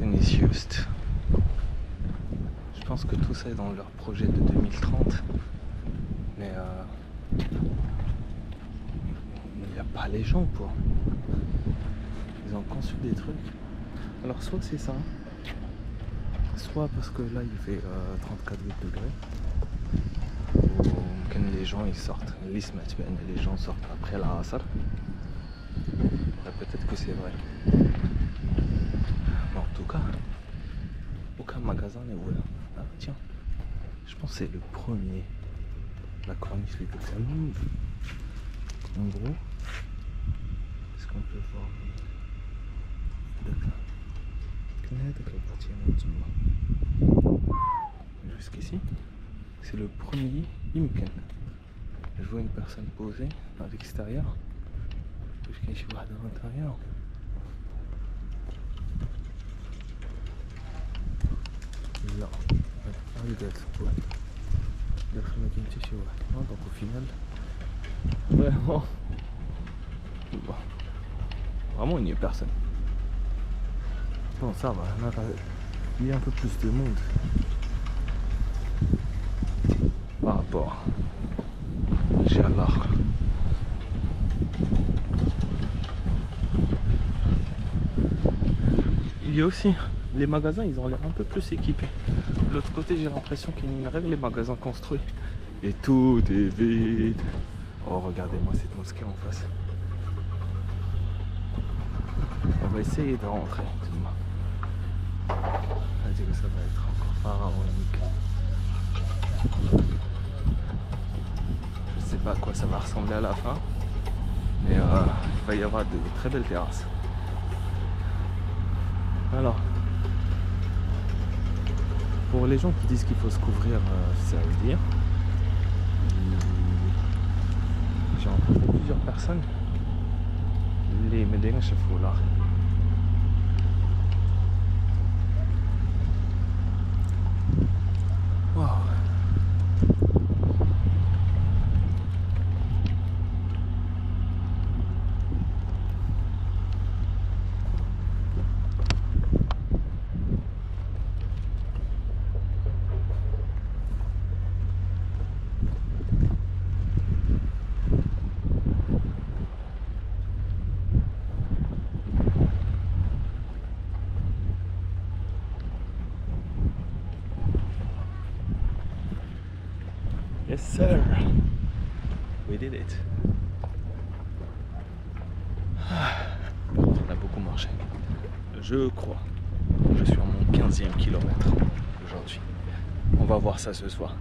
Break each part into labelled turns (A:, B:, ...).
A: Tennis Just. Je pense que tout ça est dans leur projet de 2030. Mais il n'y a pas les gens pour. Ils ont conçu des trucs. Alors soit c'est ça, soit parce que là il fait 34 degrés. Ou que les gens ils sortent. Les gens sortent après la Asr. Peut-être que c'est vrai. Mais en tout cas, aucun magasin n'est ouvert. Ah tiens, je pense que c'est le premier. La corniche les Texans. En gros, est-ce qu'on peut voir jusqu'ici? C'est le premier Imken. Je vois une personne posée à l'extérieur. Je vois à l'intérieur. Là, donc au final, vraiment, vraiment il n'y a personne. Bon, ça va, il y a un peu plus de monde par rapport à Inch'Allah. Il y a aussi les magasins, ils ont l'air un peu plus équipés. De l'autre côté, j'ai l'impression qu'il y a les magasins construits et tout est vide. Oh, regardez-moi cette mosquée en face. On va essayer de rentrer. Je dis que ça va être encore pharaonique. Je sais pas à quoi ça va ressembler à la fin, mais il va y avoir de très belles terrasses. Alors, pour les gens qui disent qu'il faut se couvrir, ça veut dire. J'ai rencontré plusieurs personnes. Les médecins chefs là. Wow. Yes sir, we did it. On a beaucoup marché. Je crois. Je suis à mon 15e kilomètre aujourd'hui. On va voir ça ce soir.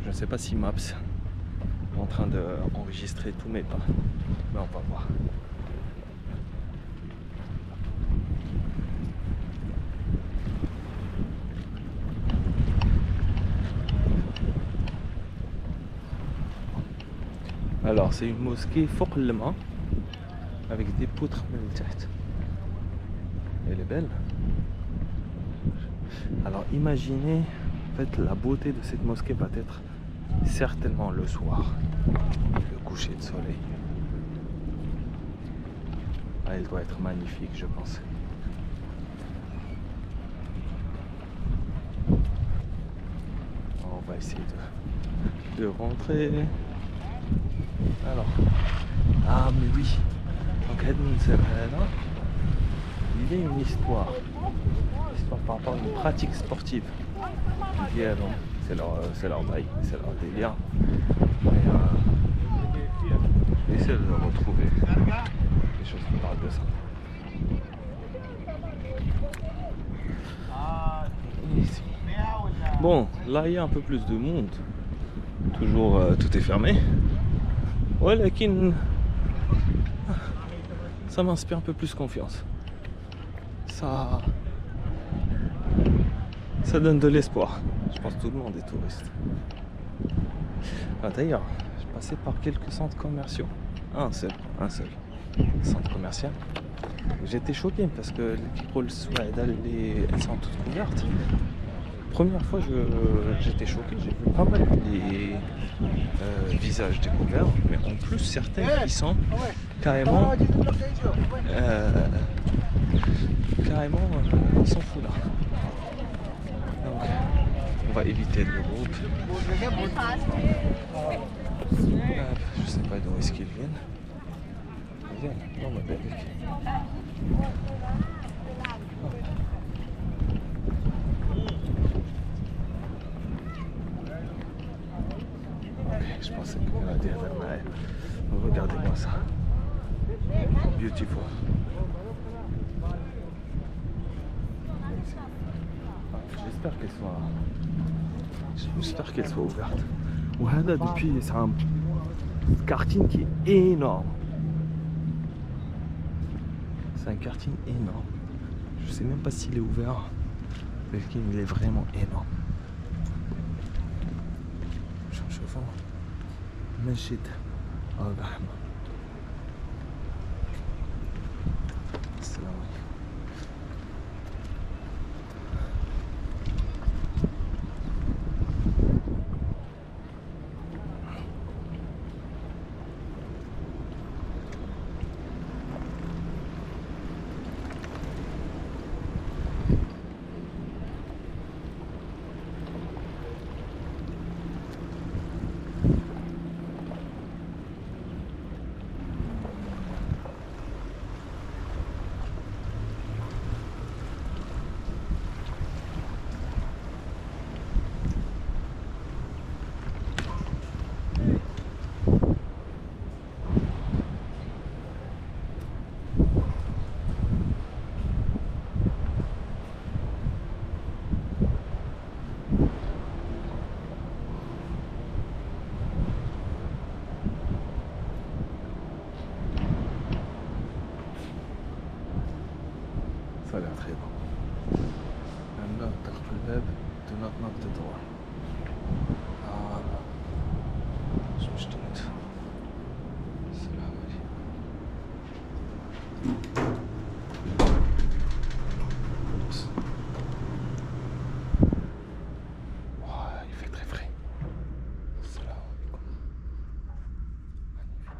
A: Je ne sais pas si Maps est en train d'enregistrer tous mes pas. Mais on va voir. Alors c'est une mosquée fort lema avec des poutres tête. Elle est belle. Alors imaginez en fait la beauté de cette mosquée va être certainement le soir, le coucher de soleil. Ah, elle doit être magnifique je pense. On va essayer de rentrer. Alors, ah mais oui, donc il y a une histoire par rapport à une pratique sportive. C'est leur bail, c'est leur délire. Et essayer de retrouver des choses qui parlent de ça. Ici. Bon, là il y a un peu plus de monde. Toujours tout est fermé. Ouais, ça m'inspire un peu plus confiance. Ça donne de l'espoir. Je pense que tout le monde est touriste. Ah, d'ailleurs, je passais par quelques centres commerciaux. Un seul centre commercial. J'étais choqué parce que elles sont toutes couvertes. Première fois j'étais choqué, j'ai vu pas mal des visages découverts, mais en plus certains qui sont carrément, on s'en fout là. Donc, on va éviter le groupe. Je sais pas d'où est-ce qu'ils viennent. Ils viennent dans ma Belgique. Je pensais qu'il y en a des Vermeil. Regardez-moi ça. Beautiful. J'espère qu'elle soit ouverte. وهذا depuis c'est un karting qui est énorme. C'est un karting énorme. Je sais même pas s'il est ouvert. Mais il est vraiment énorme. شوفوا مسجد الرحمة. السلام عليكم. Ça a l'air très bon. Maintenant, تحت الباب do not knock the door. شو اشتريت؟ السلام عليكم. Il fait très frais. Salam alaikum. Magnifique.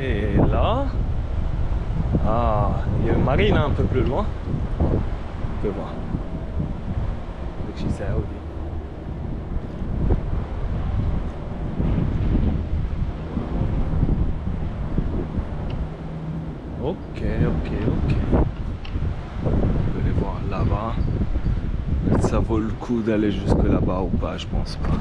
A: Et là, il y a une marine un peu plus loin. On peut voir. Avec Saoudi. Ok. On peut les voir là-bas. Ça vaut le coup d'aller jusque là-bas ou pas, je pense pas.